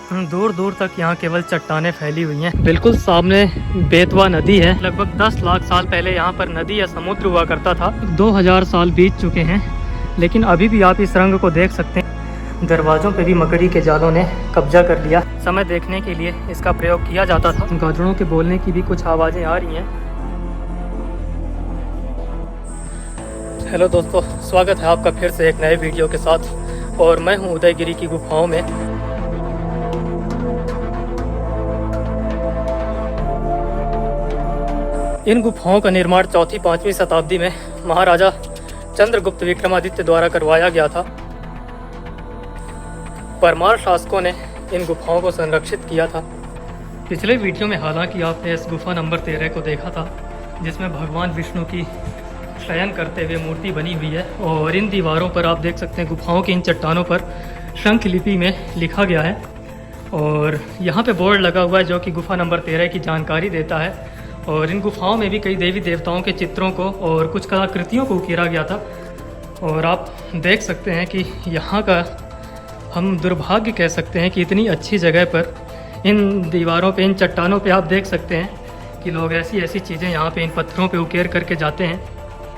दूर दूर तक यहाँ केवल चट्टानें फैली हुई हैं। बिल्कुल सामने बेतवा नदी है। लगभग 10 लाख साल पहले यहाँ पर नदी या समुद्र हुआ करता था। 2000 साल बीत चुके हैं, लेकिन अभी भी आप इस रंग को देख सकते हैं। दरवाज़ों पे भी मकड़ी के जालों ने कब्जा कर लिया। समय देखने के लिए इसका प्रयोग किया जाता था। गधड़ों के बोलने की भी कुछ आवाज़ें आ रही हैं। हेलो दोस्तों, स्वागत है आपका फिर से एक नए वीडियो के साथ। और मैं हूँ उदयगिरी की गुफाओं में। इन गुफाओं का निर्माण 4वीं-5वीं शताब्दी में महाराजा चंद्रगुप्त विक्रमादित्य द्वारा करवाया गया था। परमार शासकों ने इन गुफाओं को संरक्षित किया था। पिछले वीडियो में हालांकि आपने इस गुफा नंबर 13 को देखा था, जिसमें भगवान विष्णु की शयन करते हुए मूर्ति बनी हुई है। और इन दीवारों पर आप देख सकते हैं, गुफाओं की इन चट्टानों पर शंख लिपि में लिखा गया है। और यहाँ पे बोर्ड लगा हुआ है जो कि गुफा नंबर 13 की जानकारी देता है। और इन गुफाओं में भी कई देवी देवताओं के चित्रों को और कुछ कलाकृतियों को उकेरा गया था। और आप देख सकते हैं कि यहाँ का हम दुर्भाग्य कह सकते हैं कि इतनी अच्छी जगह पर इन दीवारों पे, इन चट्टानों पे आप देख सकते हैं कि लोग ऐसी ऐसी चीज़ें यहाँ पे इन पत्थरों पे उकेर करके जाते हैं।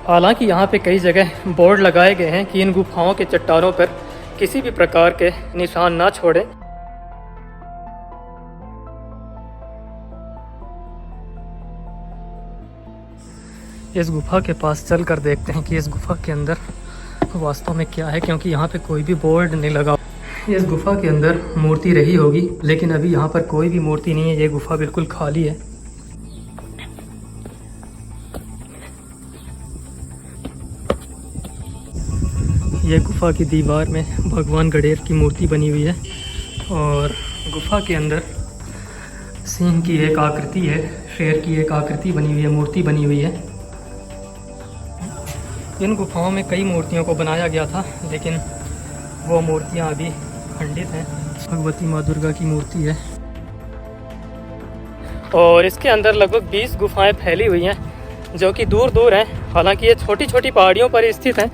हालांकि यहाँ पे कई जगह बोर्ड लगाए गए हैं कि इन गुफाओं के चट्टानों पर किसी भी प्रकार के निशान ना छोड़ें। इस गुफा के पास चल कर देखते हैं कि इस गुफा के अंदर वास्तव में क्या है, क्योंकि यहाँ पे कोई भी बोर्ड नहीं लगा। इस गुफा के अंदर मूर्ति रही होगी, लेकिन अभी यहाँ पर कोई भी मूर्ति नहीं है। ये गुफा बिल्कुल खाली है। ये गुफा की दीवार में भगवान गणेश की मूर्ति बनी हुई है। और गुफा के अंदर सिंह की एक आकृति है, शेर की एक आकृति बनी हुई है, मूर्ति बनी हुई है। इन गुफाओं में कई मूर्तियों को बनाया गया था, लेकिन वो मूर्तियां अभी खंडित हैं। भगवती माँ दुर्गा की मूर्ति है। और इसके अंदर लगभग 20 गुफाएं फैली हुई हैं, जो कि दूर दूर हैं। हालांकि ये छोटी छोटी पहाड़ियों पर स्थित हैं,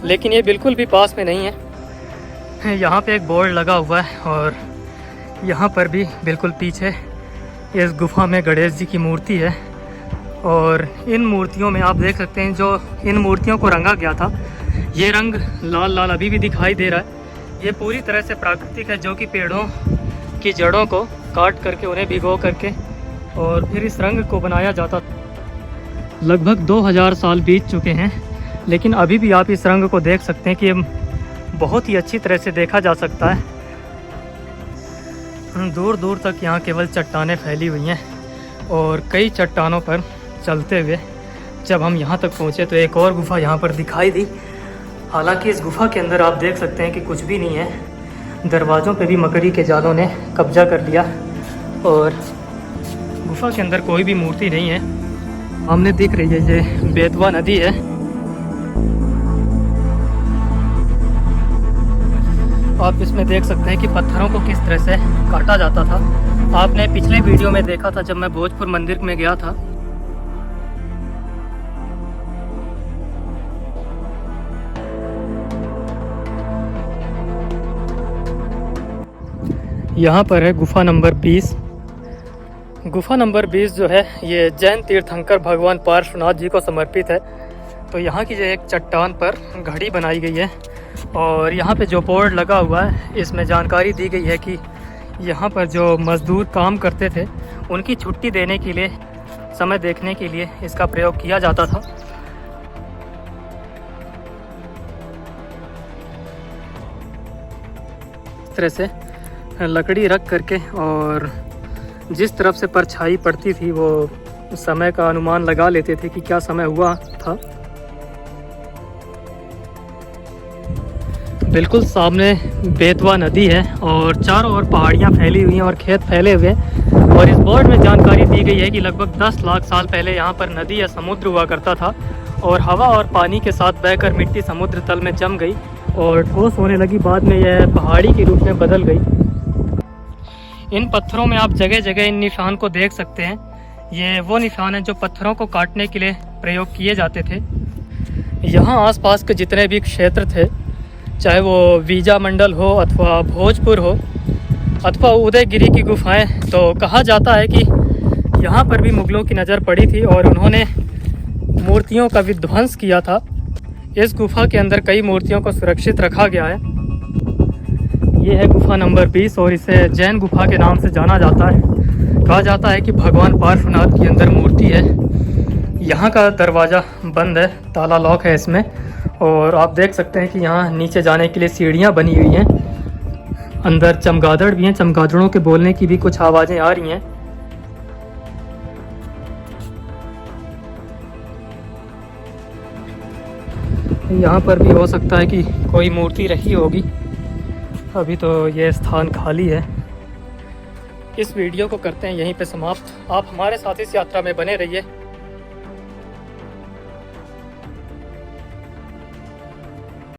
लेकिन ये बिल्कुल भी पास में नहीं है। यहाँ पे एक बोर्ड लगा हुआ है और यहाँ पर भी बिल्कुल पीछे इस गुफा में गणेश जी की मूर्ति है। और इन मूर्तियों में आप देख सकते हैं, जो इन मूर्तियों को रंगा गया था, ये रंग लाल लाल अभी भी दिखाई दे रहा है। ये पूरी तरह से प्राकृतिक है, जो कि पेड़ों की जड़ों को काट करके, उन्हें भिगो करके और फिर इस रंग को बनाया जाता था। लगभग 2000 साल बीत चुके हैं, लेकिन अभी भी आप इस रंग को देख सकते हैं कि ये बहुत ही अच्छी तरह से देखा जा सकता है। दूर दूर तक यहाँ केवल चट्टानें फैली हुई हैं। और कई चट्टानों पर चलते हुए जब हम यहाँ तक पहुँचे तो एक और गुफा यहाँ पर दिखाई दी। हालांकि इस गुफा के अंदर आप देख सकते हैं कि कुछ भी नहीं है। दरवाज़ों पे भी मकड़ी के जालों ने कब्जा कर लिया और गुफा के अंदर कोई भी मूर्ति नहीं है। सामने दिख रही है ये बेतवा नदी है। आप इसमें देख सकते हैं कि पत्थरों को किस तरह से काटा जाता था। आपने पिछले वीडियो में देखा था जब मैं भोजपुर मंदिर में गया था। यहाँ पर है गुफा नंबर 20। गुफा नंबर 20 जो है ये जैन तीर्थंकर भगवान पार्श्वनाथ जी को समर्पित है। तो यहाँ की जो एक चट्टान पर घड़ी बनाई गई है और यहाँ पे जो बोर्ड लगा हुआ है, इसमें जानकारी दी गई है कि यहाँ पर जो मज़दूर काम करते थे, उनकी छुट्टी देने के लिए, समय देखने के लिए इसका प्रयोग किया जाता था। इस तरह से लकड़ी रख करके और जिस तरफ से परछाई पड़ती थी, वो समय का अनुमान लगा लेते थे कि क्या समय हुआ था। बिल्कुल सामने बेतवा नदी है और चारों ओर पहाड़ियाँ फैली हुई हैं और खेत फैले हुए हैं। और इस बोर्ड में जानकारी दी गई है कि लगभग 10 लाख साल पहले यहाँ पर नदी या समुद्र हुआ करता था। और हवा और पानी के साथ बहकर मिट्टी समुद्र तल में जम गई और ठोस होने लगी। बाद में यह पहाड़ी के रूप में बदल गई। इन पत्थरों में आप जगह जगह इन निशान को देख सकते हैं। ये वो निशान हैं जो पत्थरों को काटने के लिए प्रयोग किए जाते थे। यहाँ आसपास के जितने भी क्षेत्र थे, चाहे वो वीजा मंडल हो अथवा भोजपुर हो, अथवा उदयगिरी की गुफाएं। तो कहा जाता है कि यहाँ पर भी मुग़लों की नज़र पड़ी थी और उन्होंने मूर्तियों का विध्वंस किया था। इस गुफा के अंदर कई मूर्तियों को सुरक्षित रखा गया है। ये है गुफा नंबर 20 और इसे जैन गुफा के नाम से जाना जाता है। कहा जाता है कि भगवान पार्श्वनाथ की अंदर मूर्ति है। यहाँ का दरवाज़ा बंद है, ताला लॉक है इसमें। और आप देख सकते हैं कि यहाँ नीचे जाने के लिए सीढ़ियाँ बनी हुई हैं। अंदर चमगादड़ भी हैं, चमगादड़ों के बोलने की भी कुछ आवाज़ें आ रही हैं। यहाँ पर भी हो सकता है कि कोई मूर्ति रही होगी। अभी तो ये स्थान खाली है। इस वीडियो को करते हैं यहीं पे समाप्त। आप हमारे साथ इस यात्रा में बने रहिए।